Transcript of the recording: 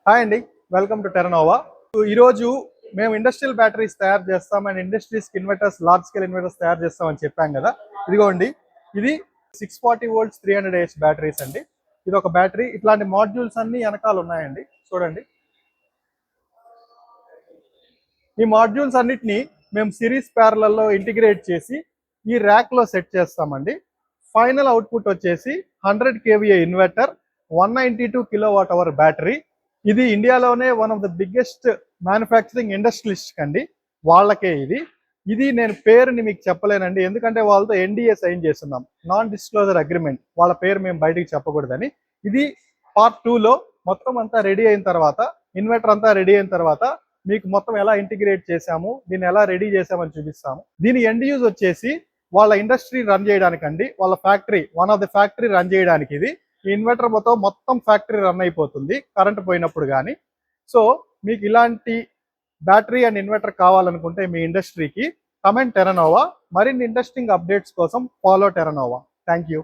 Hi అండి, welcome to టెర్నోవా. ఈరోజు మేము ఇండస్ట్రియల్ బ్యాటరీస్ తయారు చేస్తాం అండ్ ఇండస్ట్రీస్కి ఇన్వర్టర్స్, లార్జ్ స్కేల్ ఇన్వర్టర్స్ తయారు చేస్తామని చెప్పాం కదా. ఇదిగోండి, ఇది 640 volts 300 AH బ్యాటరీస్ అండి. ఇది ఒక బ్యాటరీ. ఇట్లాంటి మాడ్యూల్స్ అన్ని వెనకాల ఉన్నాయండి, చూడండి. ఈ మాడ్యూల్స్ అన్నిటిని మేము సిరీస్ ప్యారలల్లో ఇంటిగ్రేట్ చేసి ఈ ర్యాక్లో సెట్ చేస్తామండి. ఫైనల్ అవుట్పుట్ వచ్చేసి 100 kVA ఇన్వర్టర్, 192 kWh బ్యాటరీ. ఇది ఇండియాలోనే one of the biggest manufacturing industrialist అండి, వాళ్ళకే ఇది. ఇది నేను పేరుని మీకు చెప్పలేనండి, ఎందుకంటే వాళ్ళతో NDA సైన్ చేస్తున్నాం, నాన్ డిస్క్లోజర్ అగ్రిమెంట్. వాళ్ళ పేరు మేము బయటికి చెప్పకూడదని. ఇది పార్ట్ 2లో మొత్తం అంతా రెడీ అయిన తర్వాత, ఇన్వర్టర్ అంతా రెడీ అయిన తర్వాత మీకు మొత్తం ఎలా ఇంటిగ్రేట్ చేసాము, దీన్ని ఎలా రెడీ చేసామని చూపిస్తాము. దీని ఎండ్ యూజ్ వచ్చేసి వాళ్ళ ఇండస్ట్రీ రన్ చేయడానికండి, వాళ్ళ factory, one of the factory run చేయడానికి. ఇది ఈ ఇన్వర్టర్ మొత్తం ఫ్యాక్టరీ రన్ అయిపోతుంది కరెంట్ పోయినప్పుడు కానీ. సో మీకు ఇలాంటి బ్యాటరీ అండ్ ఇన్వర్టర్ కావాలనుకుంటే మీ ఇండస్ట్రీకి కమెంట్ టెర్నోవా. మరిన్ని ఇంట్రెస్టింగ్ అప్డేట్స్ కోసం ఫాలో టెర్నోవా. Thank you.